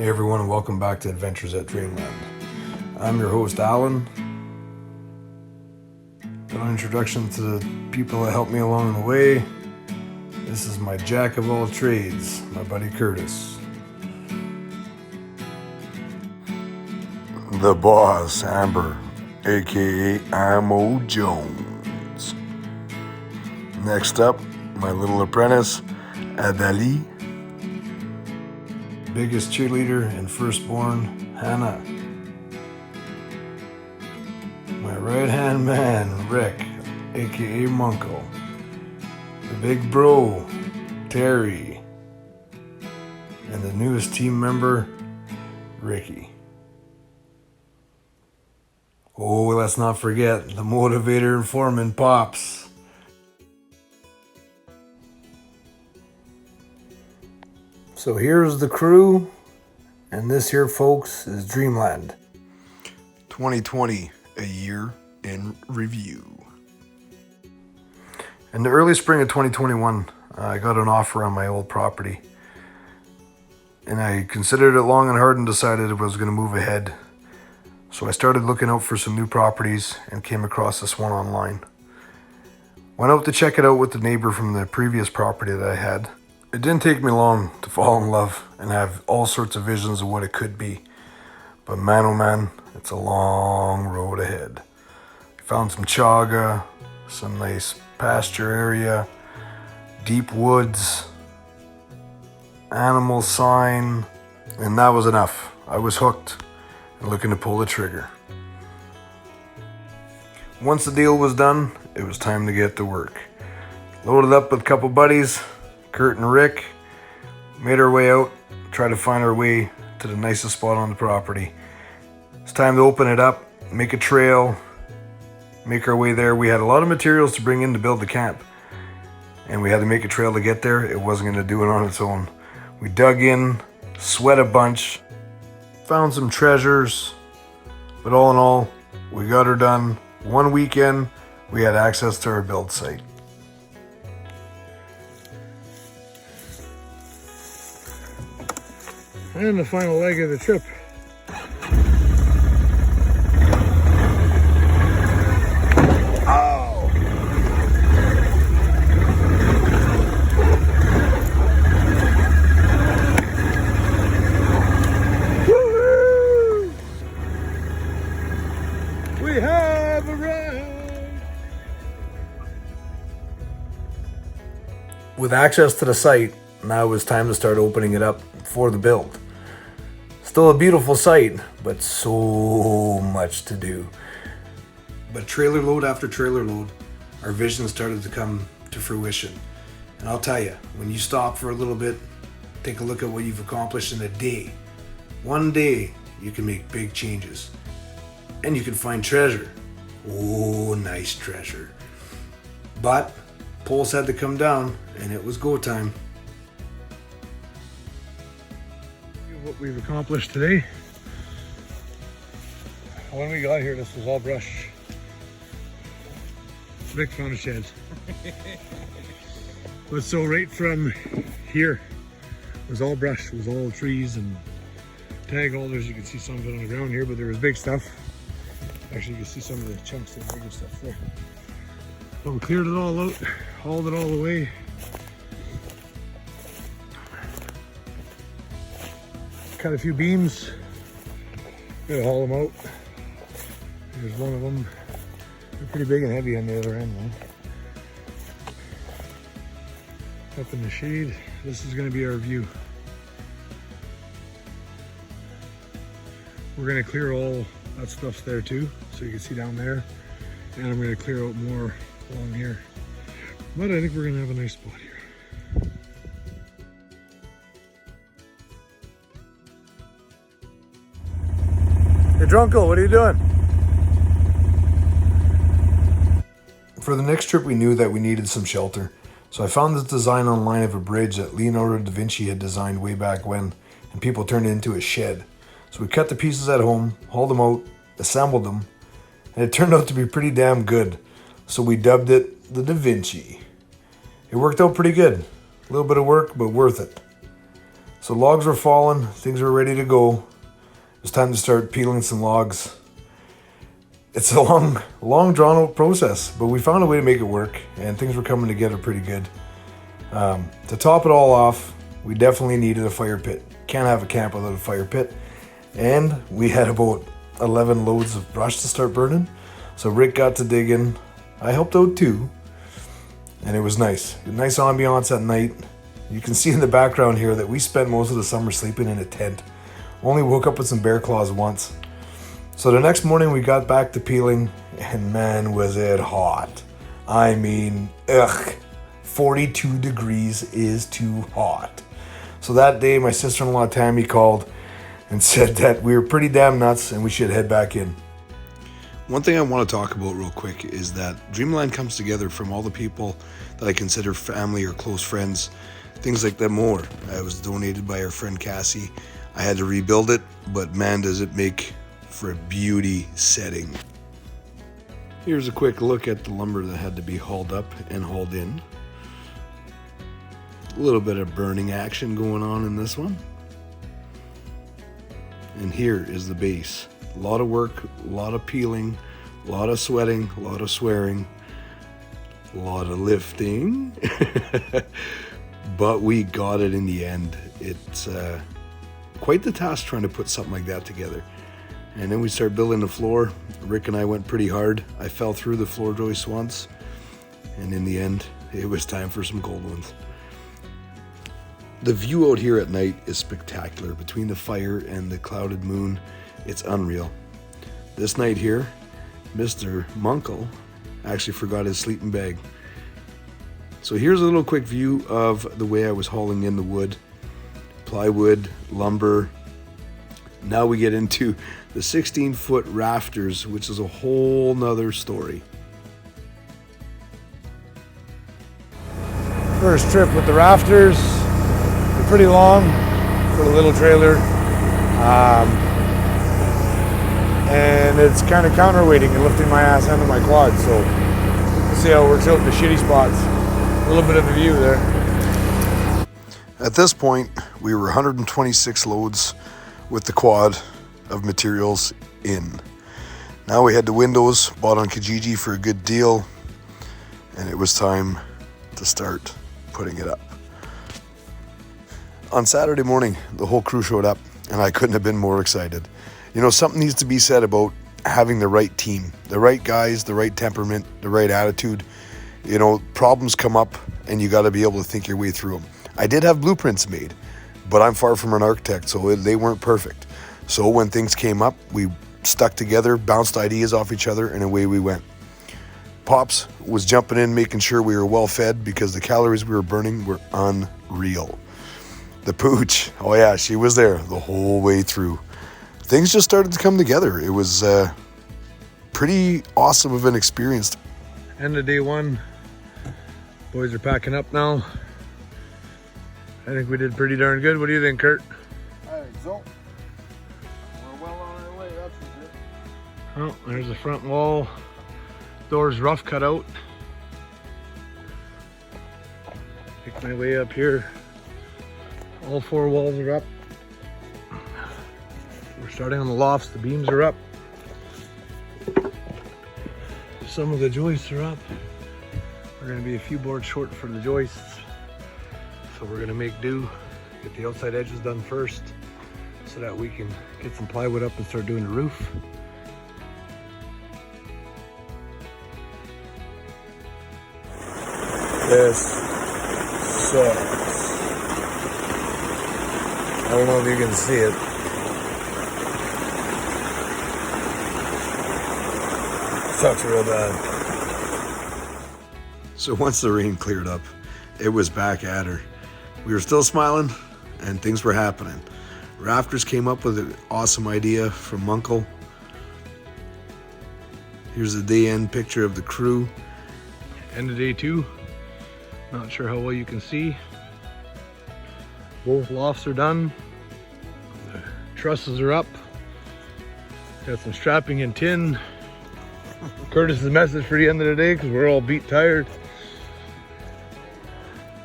Hey everyone, and welcome back to Adventures at Dreamland. I'm your host Alan. Got an introduction to the people that helped me along the way. This is my jack of all trades, my buddy Curtis. The boss, Amber, aka Amo Jones. Next up, my little apprentice, Adali. Biggest cheerleader and firstborn, Hannah. My right-hand man, Rick, aka Munko. The big bro, Terry. And the newest team member, Ricky. Oh, let's not forget the motivator and foreman, Pops. So here's the crew, and this here, folks, is Dreamland. 2020, a year in review. In the early spring of 2021, I got an offer on my old property. And I considered it long and hard and decided I was going to move ahead. So I started looking out for some new properties and came across this one online. Went out to check it out with the neighbor from the previous property that I had. It didn't take me long to fall in love and have all sorts of visions of what it could be. But man, oh man, it's a long road ahead. Found some chaga, some nice pasture area, deep woods, animal sign, and that was enough. I was hooked and looking to pull the trigger. Once the deal was done, it was time to get to work. Loaded up with a couple buddies, Kurt and Rick, made our way out, tried to find our way to the nicest spot on the property. It's time to open it up, make a trail, make our way there. We had a lot of materials to bring in to build the camp, and we had to make a trail to get there. It wasn't going to do it on its own. We dug in, sweat a bunch, found some treasures, but all in all, we got her done. One weekend, we had access to our build site. And the final leg of the trip. Oh! Woo-hoo! We have arrived! With access to the site, now it was time to start opening it up for the build. Still a beautiful site, but so much to do. But trailer load after trailer load, our vision started to come to fruition. And I'll tell you, when you stop for a little bit, take a look at what you've accomplished in a day. One day, you can make big changes. And you can find treasure. Oh, nice treasure. But poles had to come down, and it was go time. What we've accomplished today. When we got here, this was all brush. Rick found a shed. But so right from here was all brush, it was all trees and tag holders. You can see some of it on the ground here, but there was big stuff. Actually, you can see some of the chunks of the bigger stuff there. But we cleared it all out, hauled it all away. Cut a few beams, gotta haul them out. Here's one of them. They're pretty big and heavy on the other end, man. Up in the shade, this is gonna be our view. We're gonna clear all that stuff's there too, so you can see down there. And I'm gonna clear out more along here. But I think we're gonna have a nice spot here. Hey Drunko, what are you doing? For the next trip, we knew that we needed some shelter. So I found this design online of a bridge that Leonardo da Vinci had designed way back when, and people turned it into a shed. So we cut the pieces at home, hauled them out, assembled them, and it turned out to be pretty damn good. So we dubbed it the Da Vinci. It worked out pretty good. A little bit of work, but worth it. So logs were falling, things were ready to go. It was time to start peeling some logs. It's a long drawn out process, but we found a way to make it work, and things were coming together pretty good. To top it all off, we definitely needed a fire pit. Can't have a camp without a fire pit. And we had about 11 loads of brush to start burning. So Rick got to digging. I helped out too. And it was nice. A nice ambiance at night. You can see in the background here that we spent most of the summer sleeping in a tent. Only woke up with some bear claws once. So the next morning we got back to peeling, and man was it hot. I mean, 42 degrees is too hot. So that day my sister-in-law Tammy called and said that we were pretty damn nuts and we should head back in. One thing I want to talk about real quick is that Dreamland comes together from all the people that I consider family or close friends, things like that more. It was donated by our friend Cassie. I had to rebuild it, but man, does it make for a beauty setting. Here's a quick look at the lumber that had to be hauled up and hauled in. A little bit of burning action going on in this one. And here is the base. A lot of work, a lot of peeling, a lot of sweating, a lot of swearing, a lot of lifting. But we got it in the end. It's quite the task trying to put something like that together. And then we started building the floor. Rick and I went pretty hard. I fell through the floor joist once. And in the end, it was time for some cold ones. The view out here at night is spectacular. Between the fire and the clouded moon, it's unreal. This night here, Mr. Munkle actually forgot his sleeping bag. So here's a little quick view of the way I was hauling in the wood. Plywood, lumber. Now we get into the 16-foot rafters, which is a whole nother story. First trip with the rafters. They're pretty long for a little trailer. And it's kind of counterweighting and lifting my ass onto my quad. So we'll see how it works out in the shitty spots. A little bit of a view there. At this point, we were 126 loads with the quad of materials in. Now we had the windows bought on Kijiji for a good deal, and it was time to start putting it up. On Saturday morning, the whole crew showed up, and I couldn't have been more excited. You know, something needs to be said about having the right team, the right guys, the right temperament, the right attitude. You know, problems come up, and you got to be able to think your way through them. I did have blueprints made, but I'm far from an architect, so they weren't perfect. So when things came up, we stuck together, bounced ideas off each other, and away we went. Pops was jumping in, making sure we were well fed because the calories we were burning were unreal. The pooch, oh yeah, she was there the whole way through. Things just started to come together. It was pretty awesome of an experience. End of day one. Boys are packing up now. I think we did pretty darn good. What do you think, Kurt? I think so. We're well on our way, that's for sure. Oh, there's the front wall. Doors rough cut out. Make my way up here. All four walls are up. We're starting on the lofts. The beams are up. Some of the joists are up. We're going to be a few boards short for the joists. So we're going to make do. Get the outside edges done first so that we can get some plywood up and start doing the roof. This sucks. I don't know if you can see it. Sucks real bad. So once the rain cleared up, it was back at her. We were still smiling and things were happening. Rafters came up with an awesome idea from Munkle. Here's the day end picture of the crew. End of day two. Not sure how well you can see. Both lofts are done. The trusses are up. Got some strapping in tin. Curtis's message for the end of the day because we're all beat tired.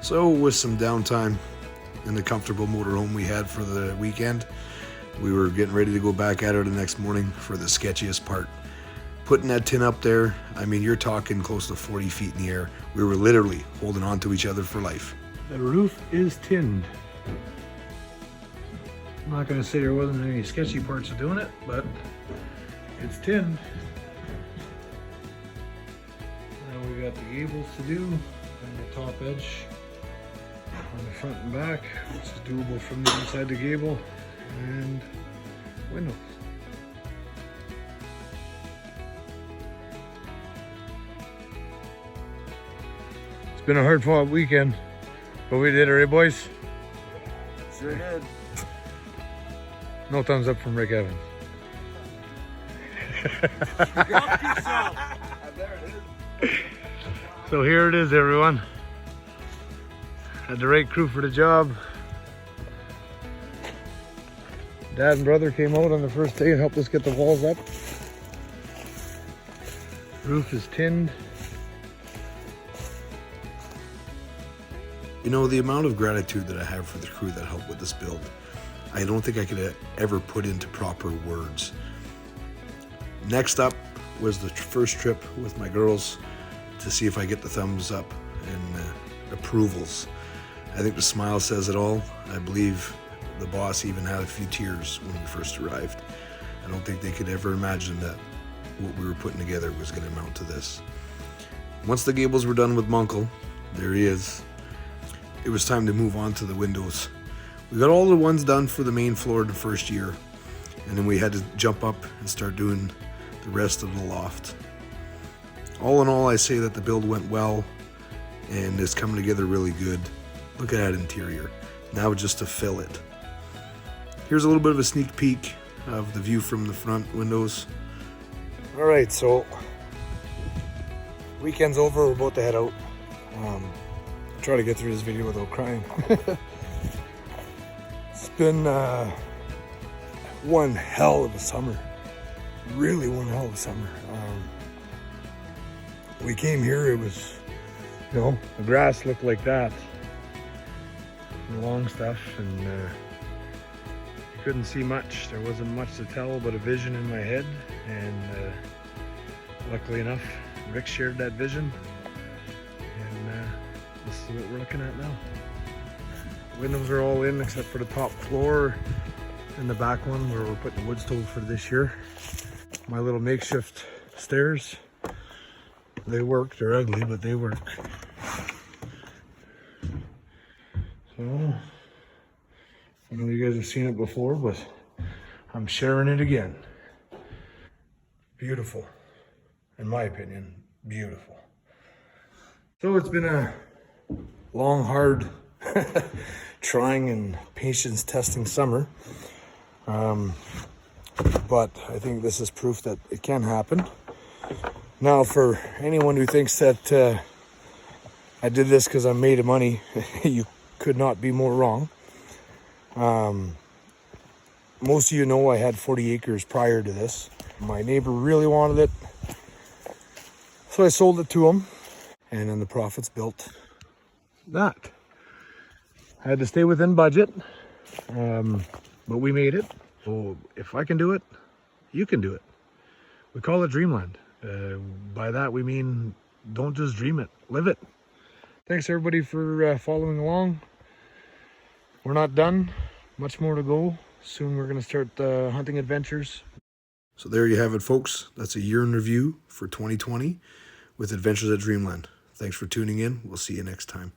So with some downtime, in the comfortable motorhome we had for the weekend. We were getting ready to go back at it the next morning for the sketchiest part. Putting that tin up there, I mean, you're talking close to 40 feet in the air. We were literally holding on to each other for life. The roof is tinned. I'm not going to say there wasn't any sketchy parts of doing it, but it's tinned. Now we got the gables to do and the top edge on the front and back, which is doable from the inside the gable, and windows. It's been a hard fought weekend, but we did it, right, boys? Sure did. No thumbs up from Rick Evans. There it is. So here it is, everyone. Had the right crew for the job. Dad and brother came out on the first day and helped us get the walls up. Roof is tinned. You know, the amount of gratitude that I have for the crew that helped with this build, I don't think I could ever put into proper words. Next up was the first trip with my girls to see if I get the thumbs up and approvals. I think the smile says it all. I believe the boss even had a few tears when we first arrived. I don't think they could ever imagine that what we were putting together was going to amount to this. Once the gables were done with Munkle, there he is. It was time to move on to the windows. We got all the ones done for the main floor the first year, and then we had to jump up and start doing the rest of the loft. All in all, I say that the build went well and it's coming together really good. Look at that interior. Now just to fill it. Here's a little bit of a sneak peek of the view from the front windows. All right, so weekend's over. We're about to head out. Try to get through this video without crying. It's been one hell of a summer. Really one hell of a summer. We came here, it was, you know, the grass looked like that. The long stuff, and you couldn't see much. There wasn't much to tell but a vision in my head, and luckily enough, Rick shared that vision, and this is what we're looking at now. Windows are all in except for the top floor and the back one where we're putting the wood stove for this year. My little makeshift stairs, they work. They're ugly, but they work. So, I know you guys have seen it before, but I'm sharing it again. Beautiful. In my opinion, beautiful. So it's been a long, hard, trying and patience testing summer. But I think this is proof that it can happen. Now, for anyone who thinks that I did this because I'm made of money, you could not be more wrong. Most of you know I had 40 acres prior to this. My neighbor really wanted it, so I sold it to him, and then the profits built that. I had to stay within budget, but we made it. So if I can do it, you can do it. We call it Dreamland. By that we mean don't just dream it, live it. Thanks everybody for following along. We're not done, much more to go. Soon we're going to start hunting adventures. So there you have it, folks. That's a year in review for 2020 with Adventures at Dreamland. Thanks for tuning in. We'll see you next time.